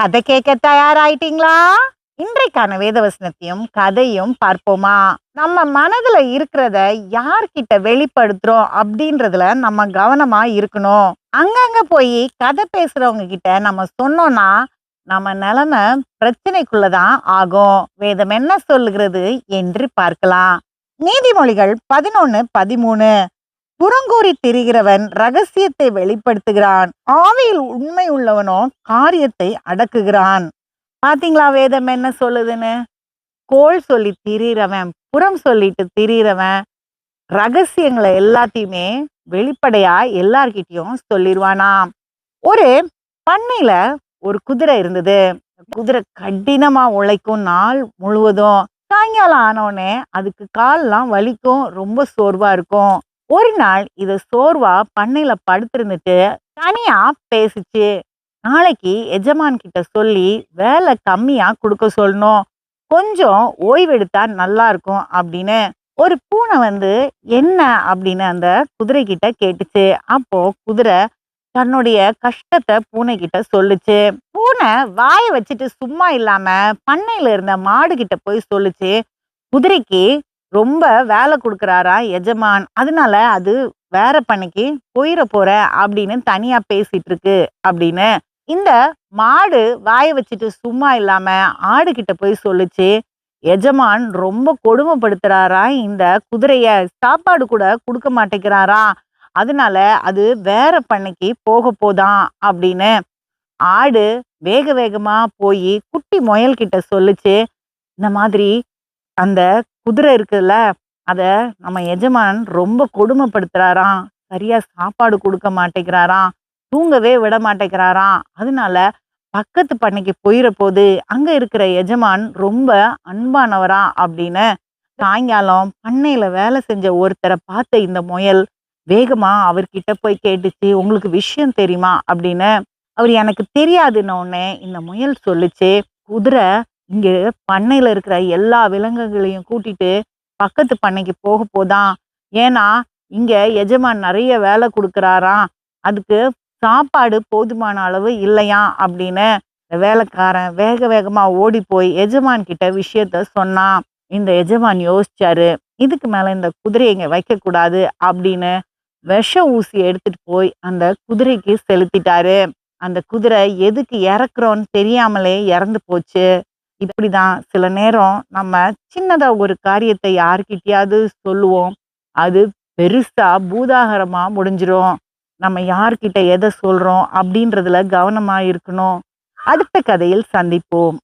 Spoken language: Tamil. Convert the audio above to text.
கதை கேட்க தயாராயிட்டீங்களா? இன்றைக்கான வேதவசனத்தையும் கதையும் பார்ப்போமா? நம்ம மனதுல இருக்கிறத யார்கிட்ட வெளிப்படுத்துறோம் அப்படின்றதுல நம்ம கவனமா இருக்கணும். அங்கங்க போய் கதை பேசுறவங்க கிட்ட நம்ம சொன்னோம்னா நம்ம நிலைமை பிரச்சனைக்குள்ளதான் ஆகும். வேதம் என்ன சொல்லுகிறது என்று பார்க்கலாம். நீதிமொழிகள் 11:13. புறங்கூறி திரிகிறவன் ரகசியத்தை வெளிப்படுத்துகிறான், ஆவியில் உண்மை உள்ளவனோ காரியத்தை அடக்குகிறான். பாத்தீங்களா வேதம் என்ன சொல்லுதுன்னு? கோள் சொல்லி திரிகிறவன், புறம் சொல்லிட்டு திரிகிறவன் ரகசியங்களை எல்லாத்தையுமே வெளிப்படையா எல்லார்கிட்டயும் சொல்லிடுவானாம். ஒரு பண்ணையில ஒரு குதிரை இருந்தது. குதிரை கடினமா உழைக்கும் நாள் முழுவதும். சாயங்காலம் ஆனோடனே அதுக்கு கால்லாம் வலிக்கும், ரொம்ப சோர்வா இருக்கும். ஒரு நாள் இத சோர்வா பண்ணையில படுத்திருந்துட்டு தனியா பேசுச்சு. நாளைக்கு எஜமான் கிட்ட சொல்லி வேலை கம்மியா கொடுக்க சொல்லணும், கொஞ்சம் ஓய்வெடுத்தா நல்லா இருக்கும் அப்படின்னு. ஒரு பூனை வந்து என்ன அப்படின்னு அந்த குதிரை கிட்ட கேட்டுச்சு. அப்போ குதிரை தன்னுடைய கஷ்டத்தை பூனை கிட்ட சொல்லுச்சு. பூனை வாயை வச்சுட்டு சும்மா இல்லாம பண்ணையில இருந்த மாடு கிட்ட போய் சொல்லுச்சு, குதிரைக்கு ரொம்ப வேலை கொடுக்குறாரா எஜமான், அதனால அது வேற பண்ணைக்கு போயிட போற அப்படின்னு தனியா பேசிட்டு இருக்கு அப்படின்னு. இந்த மாடு வாயை வச்சுட்டு சும்மா இல்லாம ஆடு கிட்ட போய் சொல்லுச்சு, எஜமான் ரொம்ப கொடுமைப்படுத்துறாரா இந்த குதிரைய, சாப்பாடு கூட கொடுக்க மாட்டேங்கிறாரா, அதனால அது வேற பண்ணைக்கு போக போதான் அப்படின்னு. ஆடு வேக வேகமா போய் குட்டி முயல் கிட்ட சொல்லுச்சு, இந்த மாதிரி அந்த குதிரை இருக்குல்ல, அத நம்ம எஜமான் ரொம்ப கொடுமைப்படுத்துறாராம், சரியா சாப்பாடு கொடுக்க மாட்டேங்கிறாராம், தூங்கவே விட மாட்டேங்கிறாராம், அதனால பக்கத்து பண்ணைக்கு போயிட போது, அங்க இருக்கிற எஜமான் ரொம்ப அன்பானவரா அப்படின்னு. சாயங்காலம் பண்ணையில வேலை செஞ்ச ஒருத்தரை பார்த்த இந்த முயல் வேகமா அவர்கிட்ட போய் கேட்டுச்சு, உங்களுக்கு விஷயம் தெரியுமா அப்படின்னு. அவர் எனக்கு தெரியாதுன்ன உடனே இந்த முயல் சொல்லுச்சு, குதிரை இங்க பண்ணையில இருக்கிற எல்லா விலங்குகளையும் கூட்டிட்டு பக்கத்து பண்ணைக்கு போக போதான். ஏன்னா இங்க எஜமான் நிறைய வேலை கொடுக்குறாராம், அதுக்கு சாப்பாடு போதுமான அளவு இல்லையா அப்படின்னு. இந்த வேலைக்காரன் வேக வேகமா ஓடி போய் எஜமான் கிட்ட விஷயத்த சொன்னான். இந்த எஜமான் யோசிச்சாரு, இதுக்கு மேல இந்த குதிரையை இங்க வைக்க கூடாது அப்படின்னு விஷ ஊசி எடுத்துட்டு போய் அந்த குதிரைக்கு செலுத்திட்டாரு. அந்த குதிரை எதுக்கு இறக்குறோன்னு தெரியாமலே இறந்து போச்சு. இப்படிதான் சில நேரம் நம்ம சின்னதா ஒரு காரியத்தை யார்கிட்டயாவது சொல்லுவோம், அது பெருசா பூதாகரமா முடிஞ்சிரும். நம்ம யார்கிட்ட எதை சொல்றோம் அப்படின்றதுல கவனமா இருக்கணும். அடுத்த கதையில் சந்திப்போம்.